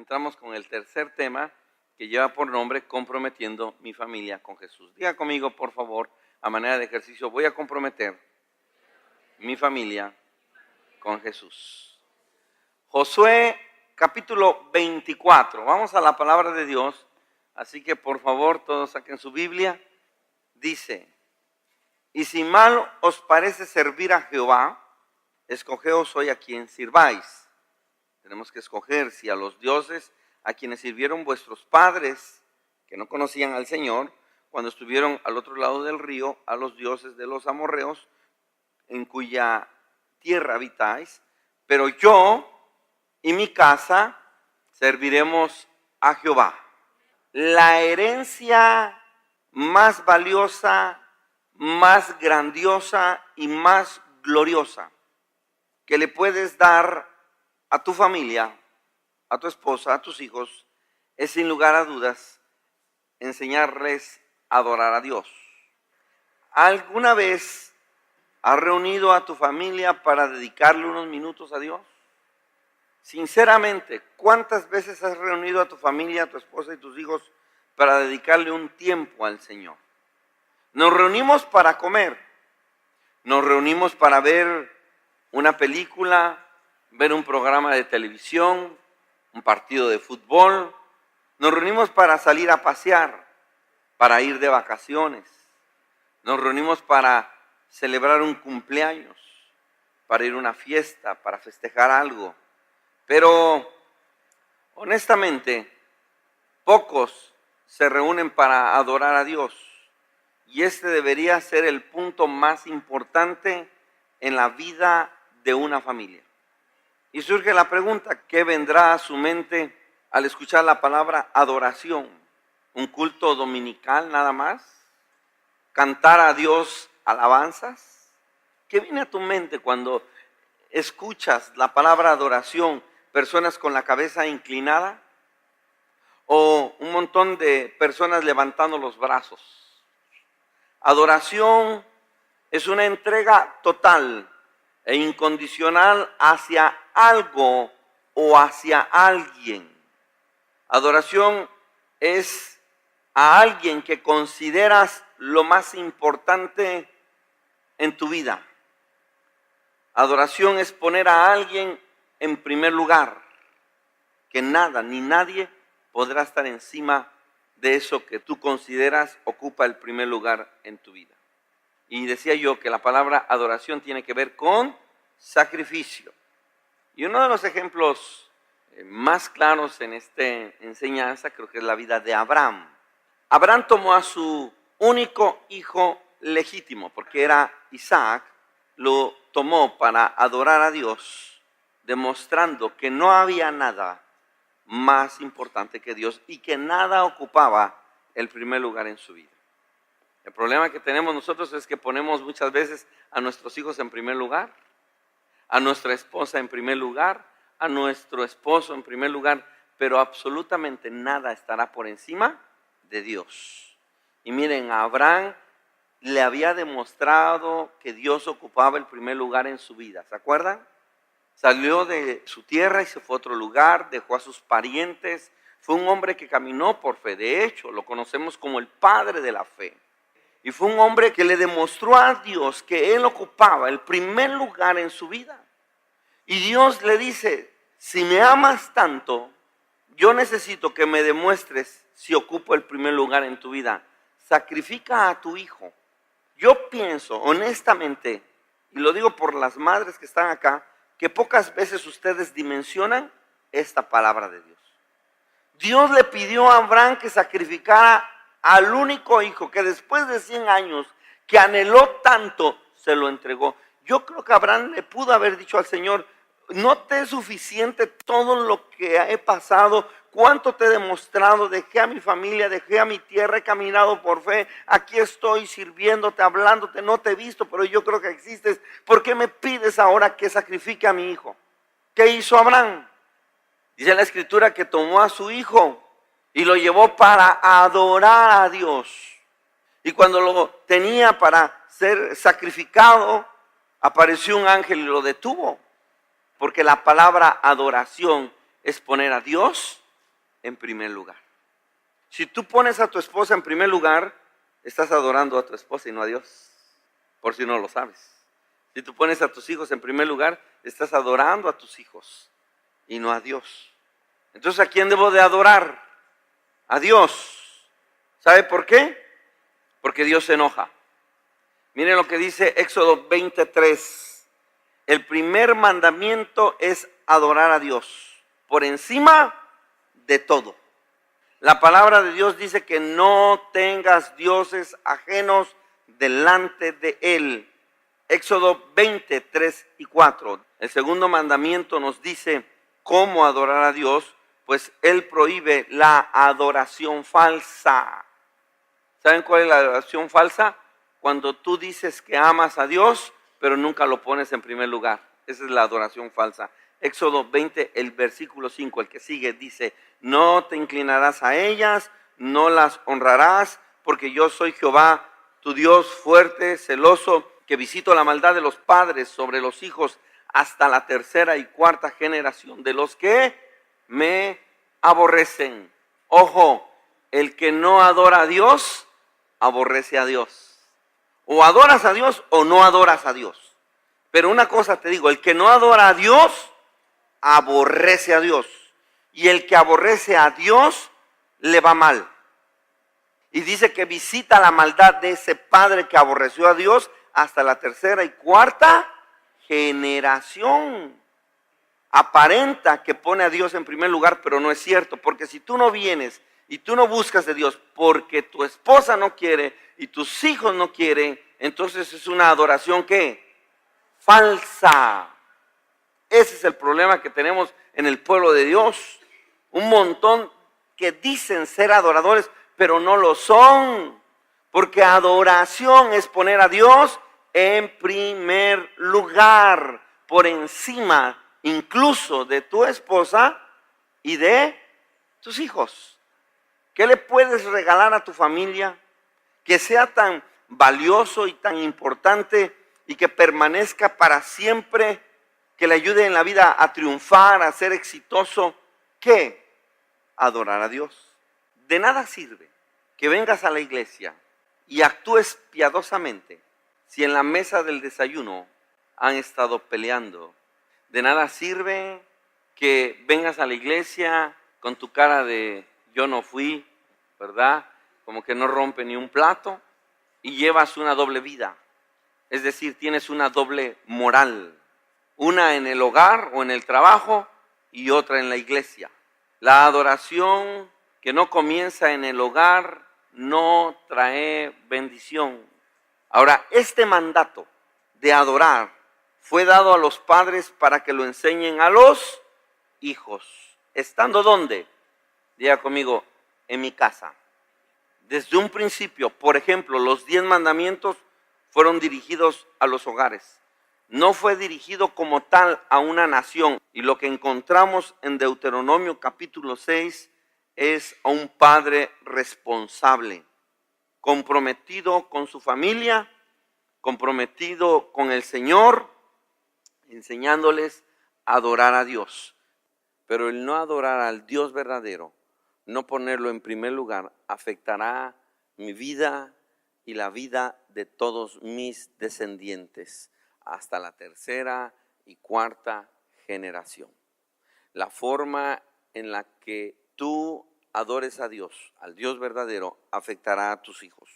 entramos con el tercer tema que lleva por nombre Comprometiendo mi familia con Jesús. Diga conmigo, por favor, a manera de ejercicio, voy a comprometer mi familia con Jesús. Josué capítulo 24. Vamos a la palabra de Dios. Así que por favor todos saquen su Biblia. Dice: y si mal os parece servir a Jehová, escogeos hoy a quien sirváis. Tenemos que escoger si a los dioses a quienes sirvieron vuestros padres, que no conocían al Señor, cuando estuvieron al otro lado del río, a los dioses de los amorreos, en cuya tierra habitáis, pero yo y mi casa serviremos a Jehová. La herencia más valiosa, más grandiosa y más gloriosa que le puedes dar a tu familia, a tu esposa, a tus hijos, es sin lugar a dudas enseñarles a adorar a Dios. ¿Alguna vez has reunido a tu familia para dedicarle unos minutos a Dios? Sinceramente, ¿cuántas veces has reunido a tu familia, a tu esposa y tus hijos para dedicarle un tiempo al Señor? Nos reunimos para comer, nos reunimos para ver una película, ver un programa de televisión, un partido de fútbol. Nos reunimos para salir a pasear, para ir de vacaciones. Nos reunimos para celebrar un cumpleaños, para ir a una fiesta, para festejar algo. Pero, honestamente, pocos se reúnen para adorar a Dios. Y este debería ser el punto más importante en la vida de una familia. Y surge la pregunta, ¿qué vendrá a su mente al escuchar la palabra adoración? ¿Un culto dominical nada más? ¿Cantar a Dios alabanzas? ¿Qué viene a tu mente cuando escuchas la palabra adoración? ¿Personas con la cabeza inclinada? ¿O un montón de personas levantando los brazos? Adoración es una entrega total e incondicional hacia algo o hacia alguien. Adoración es a alguien que consideras lo más importante en tu vida. Adoración es poner a alguien en primer lugar, que nada ni nadie podrá estar encima de eso que tú consideras ocupa el primer lugar en tu vida. Y decía yo que la palabra adoración tiene que ver con sacrificio. Y uno de los ejemplos más claros en esta enseñanza creo que es la vida de Abraham. Abraham tomó a su único hijo legítimo, porque era Isaac, lo tomó para adorar a Dios, demostrando que no había nada más importante que Dios y que nada ocupaba el primer lugar en su vida. El problema que tenemos nosotros es que ponemos muchas veces a nuestros hijos en primer lugar, a nuestra esposa en primer lugar, a nuestro esposo en primer lugar, pero absolutamente nada estará por encima de Dios. Y miren, a Abraham le había demostrado que Dios ocupaba el primer lugar en su vida, ¿se acuerdan? Salió de su tierra y se fue a otro lugar, dejó a sus parientes, fue un hombre que caminó por fe, de hecho lo conocemos como el padre de la fe. Y fue un hombre que le demostró a Dios que él ocupaba el primer lugar en su vida. Y Dios le dice, si me amas tanto, yo necesito que me demuestres si ocupo el primer lugar en tu vida. Sacrifica a tu hijo. Yo pienso honestamente, y lo digo por las madres que están acá, que pocas veces ustedes dimensionan esta palabra de Dios. Dios le pidió a Abraham que sacrificara al único hijo que después de 100 años, que anheló tanto, se lo entregó. Yo creo que Abraham le pudo haber dicho al Señor, no te es suficiente todo lo que he pasado, cuánto te he demostrado, dejé a mi familia, dejé a mi tierra, he caminado por fe, aquí estoy sirviéndote, hablándote, no te he visto, pero yo creo que existes, ¿por qué me pides ahora que sacrifique a mi hijo? ¿Qué hizo Abraham? Dice la Escritura que tomó a su hijo y lo llevó para adorar a Dios. Y cuando lo tenía para ser sacrificado, apareció un ángel y lo detuvo. Porque la palabra adoración es poner a Dios en primer lugar. Si tú pones a tu esposa en primer lugar, estás adorando a tu esposa y no a Dios, por si no lo sabes. Si tú pones a tus hijos en primer lugar, estás adorando a tus hijos y no a Dios. Entonces, ¿a quién debo de adorar? A Dios. ¿Sabe por qué? Porque Dios se enoja. Miren lo que dice Éxodo 23. El primer mandamiento es adorar a Dios por encima de todo. La palabra de Dios dice que no tengas dioses ajenos delante de Él. Éxodo 23 y 4. El segundo mandamiento nos dice cómo adorar a Dios, pues Él prohíbe la adoración falsa. ¿Saben cuál es la adoración falsa? Cuando tú dices que amas a Dios, pero nunca lo pones en primer lugar. Esa es la adoración falsa. Éxodo 20, el versículo 5, el que sigue, dice: no te inclinarás a ellas, no las honrarás, porque yo soy Jehová, tu Dios fuerte, celoso, que visito la maldad de los padres sobre los hijos hasta la tercera y cuarta generación de los que me aborrecen. Ojo, el que no adora a Dios, aborrece a Dios. O adoras a Dios o no adoras a Dios. Pero una cosa te digo, el que no adora a Dios, aborrece a Dios. Y el que aborrece a Dios, le va mal. Y dice que visita la maldad de ese padre que aborreció a Dios hasta la tercera y cuarta generación. Aparenta que pone a Dios en primer lugar, pero no es cierto. Porque si tú no vienes y tú no buscas de Dios porque tu esposa no quiere y tus hijos no quieren, entonces es una adoración ¿qué? Falsa. Ese es el problema que tenemos en el pueblo de Dios. Un montón que dicen ser adoradores, pero no lo son. Porque adoración es poner a Dios en primer lugar, por encima incluso de tu esposa y de tus hijos. ¿Qué le puedes regalar a tu familia que sea tan valioso y tan importante y que permanezca para siempre, que le ayude en la vida a triunfar, a ser exitoso? ¿Qué? Adorar a Dios. De nada sirve que vengas a la iglesia y actúes piadosamente si en la mesa del desayuno han estado peleando. De nada sirve que vengas a la iglesia con tu cara de yo no fui, ¿verdad? Como que no rompe ni un plato y llevas una doble vida. Es decir, tienes una doble moral. Una en el hogar o en el trabajo y otra en la iglesia. La adoración que no comienza en el hogar no trae bendición. Ahora, este mandato de adorar fue dado a los padres para que lo enseñen a los hijos. ¿Estando dónde? Diga conmigo, en mi casa. Desde un principio, por ejemplo, los 10 mandamientos fueron dirigidos a los hogares. No fue dirigido como tal a una nación. Y lo que encontramos en Deuteronomio capítulo 6 es a un padre responsable, comprometido con su familia, comprometido con el Señor, enseñándoles a adorar a Dios. Pero el no adorar al Dios verdadero, no ponerlo en primer lugar, afectará mi vida y la vida de todos mis descendientes hasta la tercera y cuarta generación. La forma en la que tú adores a Dios, al Dios verdadero, afectará a tus hijos.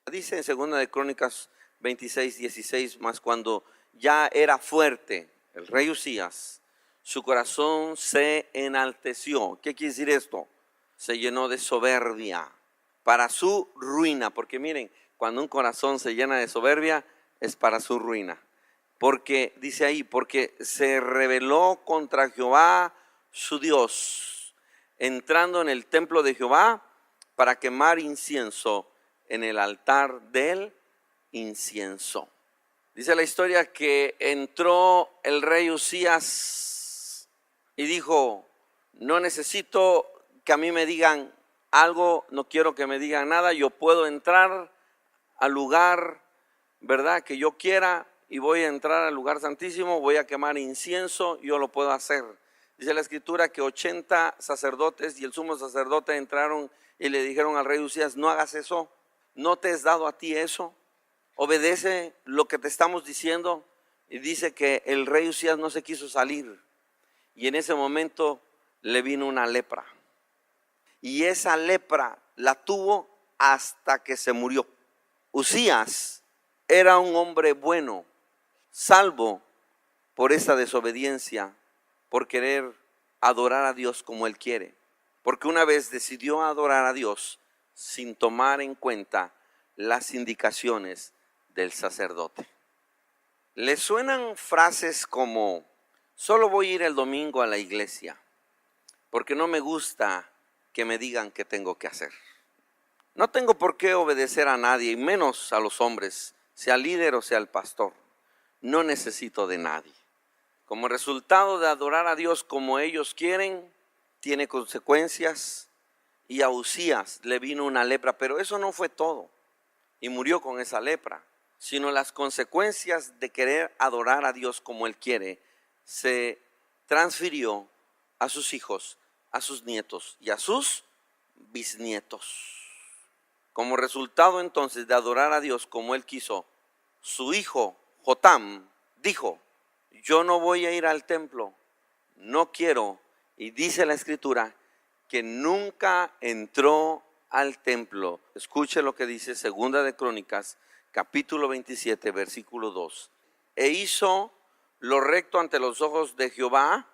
Dice en 2 de Crónicas 26, 16, más cuando ya era fuerte el rey Usías, su corazón se enalteció. ¿Qué quiere decir esto? Se llenó de soberbia para su ruina. Porque miren, cuando un corazón se llena de soberbia, es para su ruina. Porque, dice ahí, porque se rebeló contra Jehová su Dios, entrando en el templo de Jehová para quemar incienso en el altar del incienso. Dice la historia que entró el rey Usías y dijo: no necesito que a mí me digan algo, no quiero que me digan nada, yo puedo entrar al lugar, ¿verdad?, que yo quiera, y voy a entrar al lugar santísimo, voy a quemar incienso, yo lo puedo hacer. Dice la escritura que 80 sacerdotes y el sumo sacerdote entraron y le dijeron al rey Usías: no hagas eso, no te es dado a ti eso, obedece lo que te estamos diciendo. Y dice que el rey Usías no se quiso salir, y en ese momento le vino una lepra, y esa lepra la tuvo hasta que se murió. Usías era un hombre bueno, salvo por esa desobediencia, por querer adorar a Dios como él quiere, porque una vez decidió adorar a Dios sin tomar en cuenta las indicaciones del sacerdote. ¿Le suenan frases como: solo voy a ir el domingo a la iglesia porque no me gusta que me digan qué tengo que hacer? No tengo por qué obedecer a nadie, y menos a los hombres, sea líder o sea el pastor. No necesito de nadie. Como resultado de adorar a Dios como ellos quieren, tiene consecuencias, y a Usías le vino una lepra. Pero eso no fue todo, y murió con esa lepra, sino las consecuencias de querer adorar a Dios como él quiere se transfirió a sus hijos, a sus nietos y a sus bisnietos. Como resultado entonces de adorar a Dios como él quiso, su hijo Jotam dijo: yo no voy a ir al templo, no quiero. Y dice la escritura que nunca entró al templo. Escuche lo que dice Segunda de Crónicas, capítulo 27, versículo 2. E hizo lo recto ante los ojos de Jehová,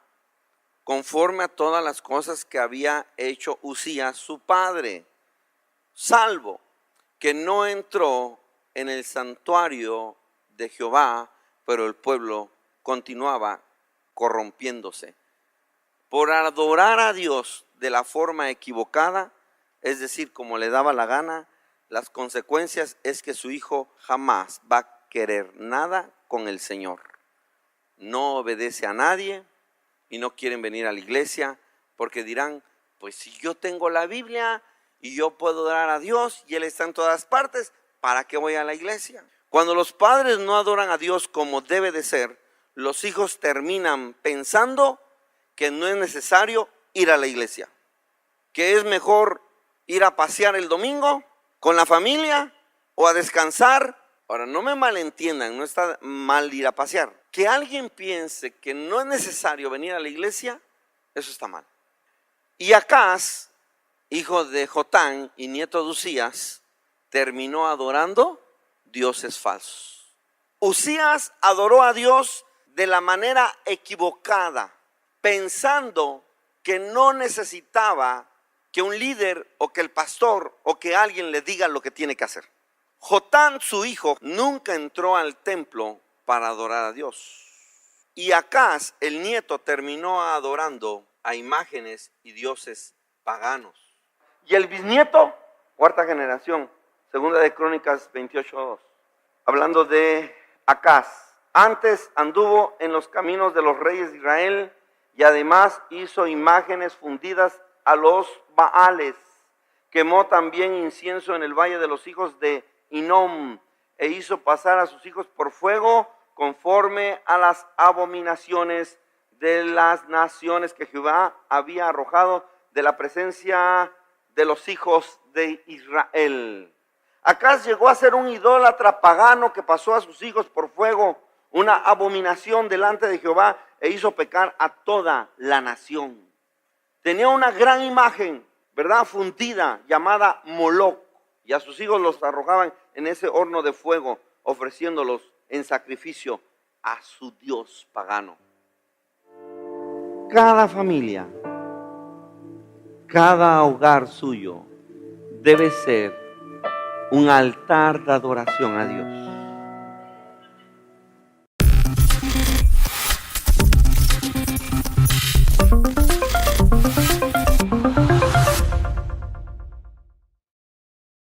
conforme a todas las cosas que había hecho Usías su padre, salvo que no entró en el santuario de Jehová, pero el pueblo continuaba corrompiéndose. Por adorar a Dios de la forma equivocada, es decir, como le daba la gana, las consecuencias es que su hijo jamás va a querer nada con el Señor. No obedece a nadie y no quieren venir a la iglesia porque dirán: pues si yo tengo la Biblia y yo puedo adorar a Dios y Él está en todas partes, ¿para qué voy a la iglesia? Cuando los padres no adoran a Dios como debe de ser, los hijos terminan pensando que no es necesario ir a la iglesia, que es mejor ir a pasear el domingo con la familia o a descansar. Ahora, no me malentiendan, no está mal ir a pasear. Que alguien piense que no es necesario venir a la iglesia, eso está mal. Y Acaz, hijo de Jotán y nieto de Usías, terminó adorando dioses falsos. Usías adoró a Dios de la manera equivocada, pensando que no necesitaba que un líder o que el pastor o que alguien le diga lo que tiene que hacer. Jotán, su hijo, nunca entró al templo para adorar a Dios. Y Acaz, el nieto, terminó adorando a imágenes y dioses paganos. Y el bisnieto, cuarta generación, Segunda de Crónicas 28:2, hablando de Acaz: antes anduvo en los caminos de los reyes de Israel, y además hizo imágenes fundidas a los Baales. Quemó también incienso en el valle de los hijos de Hinnom, e hizo pasar a sus hijos por fuego, conforme a las abominaciones de las naciones que Jehová había arrojado de la presencia de los hijos de Israel. Acaz llegó a ser un idólatra pagano que pasó a sus hijos por fuego, una abominación delante de Jehová, e hizo pecar a toda la nación. Tenía una gran imagen, ¿verdad?, fundida, llamada Moloc, y a sus hijos los arrojaban en ese horno de fuego, ofreciéndolos en sacrificio a su dios pagano. Cada familia, cada hogar suyo debe ser un altar de adoración a Dios.